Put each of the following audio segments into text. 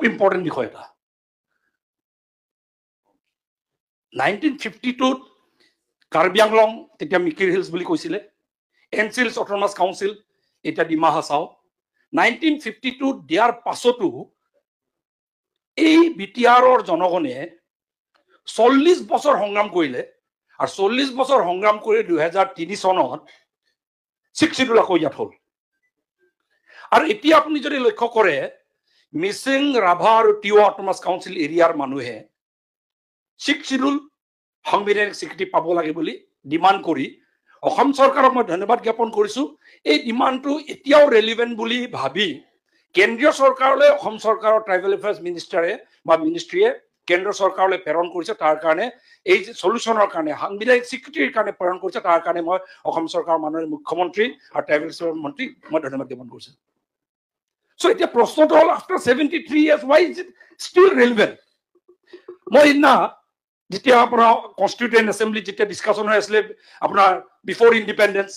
Important বিষয় এটা 1952 কাৰ্বি আংলং তেতিয়া মিকিৰ হিলছ বুলি কৈছিলে এনচিলছ অট'নমাছ কাউন্সিল এতিয়া ডিমা হাছাও 1952 দিয়াৰ পাছতো এই বিটিআৰৰ জনগণে 40 বছৰ সংগ্ৰাম কৰিলে আৰু 40 বছৰ সংগ্ৰাম কৰি 2003 চনত 6 শিডিউল আকৌ ইয়াত হ'ল আৰু এতিয়া আপুনি যদি লক্ষ্য কৰে মিচিং ৰাভা আৰু টিৱা অট'নমাছ কাউন্সিল এৰিয়াৰ মানুহে 6 শিডিউল সাংবিধানিক স্বীকৃতি পাব লাগে বুলি ডিমাণ্ড কৰি অসম চৰকাৰক মই ধন্যবাদ জ্ঞাপন কৰিছো এই ডিমাণ্ডটো এতিয়াও ৰেলিভেন্ট বুলি ভাবি কেন্দ্ৰীয় চৰকাৰলৈ অসম চৰকাৰৰ ট্ৰাইবেল এফেয়াৰ্ছ মিনিষ্টাৰে বা মিনিষ্ট্ৰীয়ে কেন্দ্ৰ চৰকাৰলৈ প্ৰেৰণ কৰিছে তাৰ কাৰণে এই সলিউশনৰ কাৰণে সাংবিধানিক স্বীকৃতিৰ কাৰণে প্ৰেৰণ কৰিছে তাৰ কাৰণে মই অসম চৰকাৰৰ মাননীয় মুখ্যমন্ত্ৰী আৰু ট্ৰাইবেল এফেয়াৰ্ছ মন্ত্ৰী মই ধন্যবাদ জ্ঞাপন কৰিছো সো এতিয়া প্ৰশ্নটো হ'ল after 73 years why is it still relevant মই ইনা যেতিয়া আপোনাৰ কনস্টিটিউয়েন্ট এসেম্বলি যেতিয়া ডিসকাশন হৈ আছিল আপোনাৰ বিফোৰ ইন্ডিপেন্ডেন্স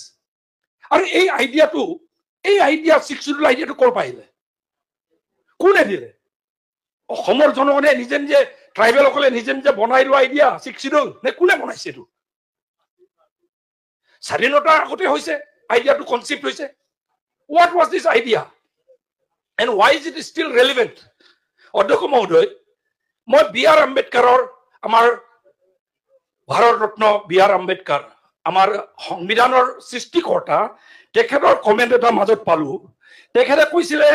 আৰু এই আইডিয়া 6 শিডিউল আইডিয়াটো কৰ পাইলে কোনে দিলে অসমৰ জনগণে নিজে নিজে ট্ৰাইবেল সকলে নিজে নিজে বনাই লোৱা আইডিয়া 6 শিডিউল নে কোনে বনাইছে এটো স্বাধীনতাৰ আগতে হৈছে আইডিয়াটো কনসেপ্ট হৈছে what was this idea and why is it still relevant অধ্যক্ষ মহোদয় মই বি.আৰ. আম্বেদকাৰৰ আমাৰ ভাৰত ৰত্ন বি.আৰ. আম্বেদকাৰ আমাৰ সংবিধানৰ সৃষ্টিকৰ্তা তেখেতৰ কমেন্ট এটা মাজত পালো তেখেতে কৈছিলে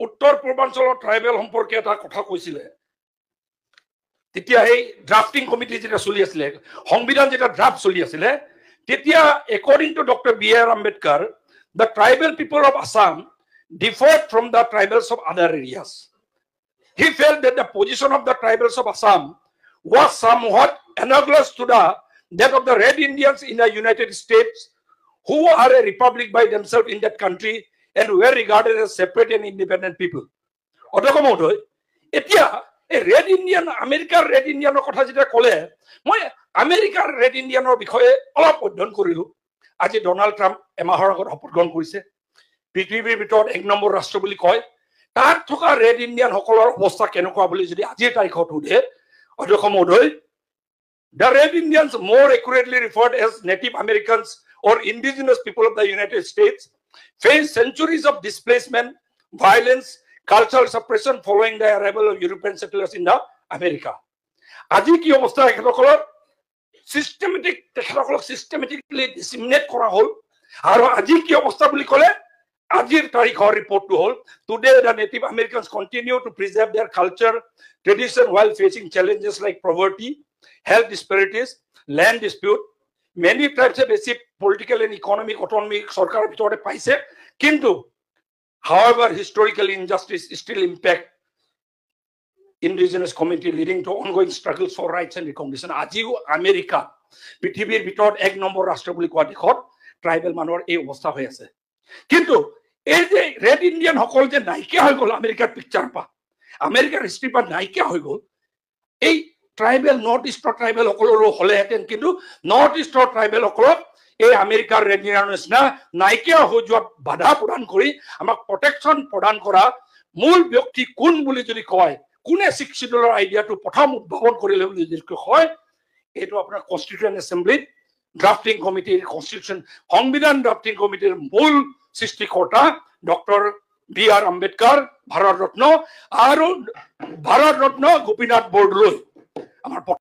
উত্তৰ পূৰ্বাঞ্চলৰ ট্ৰাইবেল সম্পৰ্কে এটা কথা কৈছিলে তেতিয়া এই ড্ৰাফটিং কমিটি যেটা চলি আছিল সংবিধান যেটা ড্ৰাফট চলি আছিল তেতিয়া according to Dr. B.R. Ambedkar the tribal people of Assam differed from the tribals of other areas he felt that the position of the tribals of Assam was somewhat analogous to that of the Red Indians in the United States who are a republic by themselves in that country and were regarded as separate and independent people অধ্যক্ষ মহোদয় এতিয়া এই red Indian আমেৰিকাৰ red ইণ্ডিয়ানৰ কথা যেটা ক'লে মই আমেৰিকাৰ ৰেড ইণ্ডিয়ানৰ বিষয়ে অলপ অধ্যয়ন কৰিলো আজি ডোনাল্ড ট্ৰাম্প এমাহৰ আগত শপত গ্ৰহণ কৰিছে পৃথিৱীৰ ভিতৰত এক নম্বৰ ৰাষ্ট্ৰ বুলি কয় তাত থকা ৰেড ইণ্ডিয়ান সকলৰ অৱস্থা কেনেকুৱা বুলি যদি আজিৰ তাৰিখত সোধে অধ্যক্ষ মহোদয় the Red Indians more accurately referred as Native Americans or indigenous people of the United States faced centuries of displacement violence cultural suppression following the arrival of European settlers in the America আজি কি অৱস্থা এখনকলৰ systematically disseminate কৰা হল আৰু আজি কি অৱস্থা বুলি ক'লে আজিৰ তাৰিখৰ ৰিপৰ্টটো হল today the Native Americans continue to preserve their culture tradition while facing challenges like poverty health disparities land dispute many tribes have received political and economic autonomy সরকারের ভিতরে পাইছে কিন্তু however historical injustice still impact indigenous community leading to ongoing struggles for rights and recognition আজিও America পৃথিৱীৰ ভিতৰত এক number ৰাষ্ট্ৰ বুলি কোৱা দেশত ট্ৰাইবেল মানুহৰ এই অৱস্থা হৈ আছে কিন্তু এই যে ৰেড ইণ্ডিয়ান সকল যে নাইকিয়া হৈ গ'ল আমেৰিকাৰ পিকচাৰ পা আমেৰিকাৰ হিষ্ট্ৰী পা নাইকিয়া হৈ গ'ল এই ট্ৰাইবেল নৰ্থ ইষ্টৰ ট্ৰাইবেল সকলৰো হলেহেঁতেন কিন্তু নৰ্থ ইষ্টৰ ট্ৰাইবেল সকলক এই আমেৰিকাৰ ৰেড ইণ্ডিয়ানৰ নিচিনা নাইকিয়া হৈ যোৱাত বাধা প্ৰদান কৰি আমাক প্ৰটেকশ্যন প্ৰদান কৰা মূল ব্যক্তি কোন বুলি যদি কয় কোনে 6 শিডিউলৰ আইডিয়াটো প্ৰথম উদ্ভাৱন কৰিলে বুলি যদি কয় এইটো আপোনাৰ কনস্টিটিউয়েন্ট এসেম্বলিত ড্ৰাফটিং কমিটিৰ কনস্টিটিউশন সংবিধান ড্ৰাফটিং কমিটিৰ মূল সৃষ্টিকৰ্তা ডক্টৰ বি.আৰ. আম্বেদকাৰ ভাৰত ৰত্ন আৰু ভাৰত ৰত্ন গোপীনাথ বৰদলৈ আমাৰ